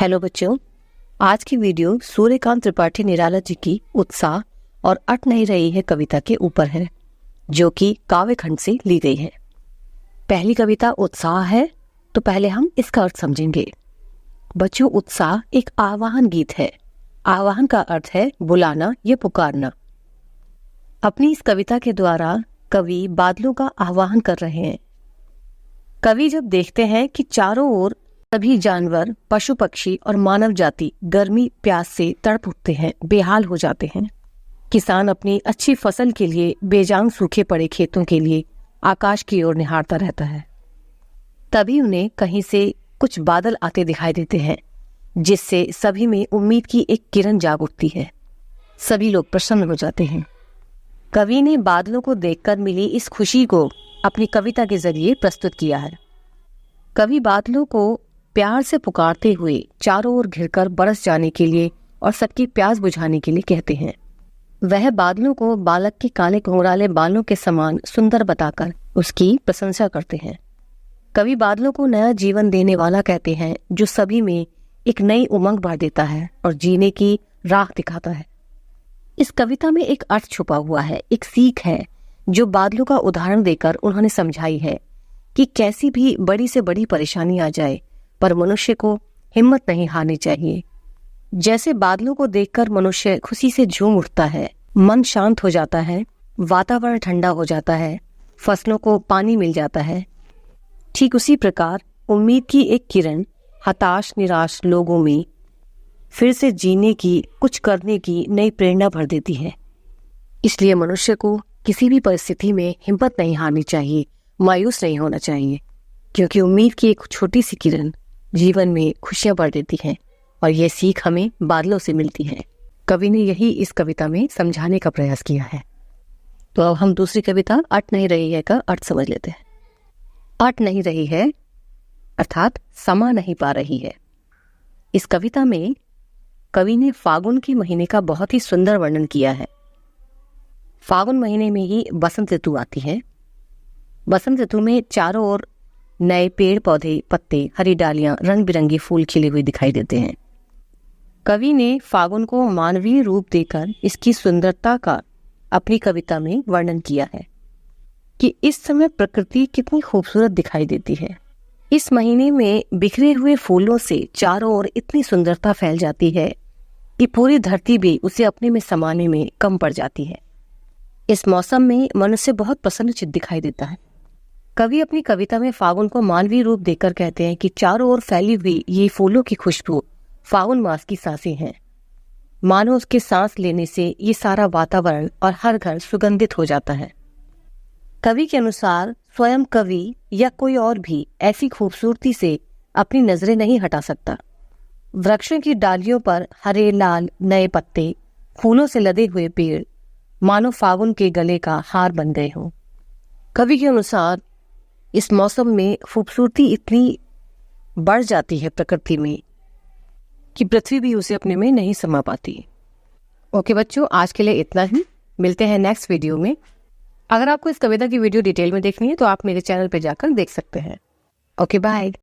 Hello बच्चों, आज की वीडियो सूर्यकांत त्रिपाठी निराला जी की उत्साह और अट नहीं रही है कविता के ऊपर है, जो कि काव्य खंड से ली गई है। पहली कविता उत्साह है, तो पहले हम इसका अर्थ समझेंगे। बच्चों, उत्साह एक आवाहन गीत है। आवाहन का अर्थ है बुलाना या पुकारना। अपनी इस कविता के द्वारा कवि बादलों का आवाहन कर रहे हैं। कवि जब देखते हैं कि चारों ओर सभी जानवर, पशु पक्षी और मानव जाति गर्मी प्यास से तड़प उठते हैं, बेहाल हो जाते हैं। किसान अपनी अच्छी फसल के लिए बेजान सूखे पड़े खेतों के लिए आकाश की ओर निहारता रहता है। तभी उन्हें कहीं से कुछ बादल आते दिखाई देते हैं, जिससे सभी में उम्मीद की एक किरण जाग उठती है। सभी लोग प्रसन्न हो जाते हैं। कवि ने बादलों को देखकर मिली इस खुशी को अपनी कविता के जरिए प्रस्तुत किया है। कवि बादलों को प्यार से पुकारते हुए चारों ओर घिरकर बरस जाने के लिए और सबकी प्यास बुझाने के लिए कहते हैं। वह बादलों को बालक के काले घुंघराले बालों के समान सुंदर बताकर उसकी प्रशंसा करते हैं। कवि बादलों को नया जीवन देने वाला कहते हैं, जो सभी में एक नई उमंग भर देता है और जीने की राह दिखाता है। इस कविता में एक अर्थ छुपा हुआ है, एक सीख है, जो बादलों का उदाहरण देकर उन्होंने समझाई है कि कैसी भी बड़ी से बड़ी परेशानी आ जाए, पर मनुष्य को हिम्मत नहीं हारनी चाहिए। जैसे बादलों को देखकर मनुष्य खुशी से झूम उठता है, मन शांत हो जाता है, वातावरण ठंडा हो जाता है, फसलों को पानी मिल जाता है, ठीक उसी प्रकार उम्मीद की एक किरण हताश निराश लोगों में फिर से जीने की, कुछ करने की नई प्रेरणा भर देती है। इसलिए मनुष्य को किसी भी परिस्थिति में हिम्मत नहीं हारनी चाहिए, मायूस नहीं होना चाहिए, क्योंकि उम्मीद की एक छोटी सी किरण जीवन में खुशियां भर देती है और यह सीख हमें बादलों से मिलती है। कवि ने यही इस कविता में समझाने का प्रयास किया है। तो अब हम दूसरी कविता अट नहीं रही है का अर्थ समझ लेते हैं। अट नहीं रही है अर्थात समा नहीं पा रही है। इस कविता में कवि ने फागुन के महीने का बहुत ही सुंदर वर्णन किया है। फागुन महीने में ही बसंत ऋतु आती है। बसंत ऋतु में चारों ओर नए पेड़ पौधे, पत्ते, हरी डालियां, रंग बिरंगे फूल खिले हुए दिखाई देते हैं। कवि ने फागुन को मानवीय रूप देकर इसकी सुंदरता का अपनी कविता में वर्णन किया है कि इस समय प्रकृति कितनी खूबसूरत दिखाई देती है। इस महीने में बिखरे हुए फूलों से चारों ओर इतनी सुंदरता फैल जाती है कि पूरी धरती भी उसे अपने में समाने में कम पड़ जाती है। इस मौसम में मनुष्य बहुत प्रसन्नचित्त दिखाई देता है। कवि अपनी कविता में फागुन को मानवीय रूप देकर कहते हैं कि चारों ओर फैली हुई ये फूलों की खुशबू फागुन मास की सांसें हैं। मानो उसके सांस लेने से ये सारा वातावरण और हर घर सुगंधित हो जाता है। कवि के अनुसार स्वयं कवि या कोई और भी ऐसी खूबसूरती से अपनी नजरें नहीं हटा सकता। वृक्षों की डालियों पर हरे लाल नए पत्ते, फूलों से लदे हुए पेड़ मानो फागुन के गले का हार बन गए हों। कवि के अनुसार इस मौसम में खूबसूरती इतनी बढ़ जाती है प्रकृति में कि पृथ्वी भी उसे अपने में नहीं समा पाती। ओके बच्चों, आज के लिए इतना ही। मिलते हैं नेक्स्ट वीडियो में। अगर आपको इस कविता की वीडियो डिटेल में देखनी है तो आप मेरे चैनल पर जाकर देख सकते हैं। Okay, bye.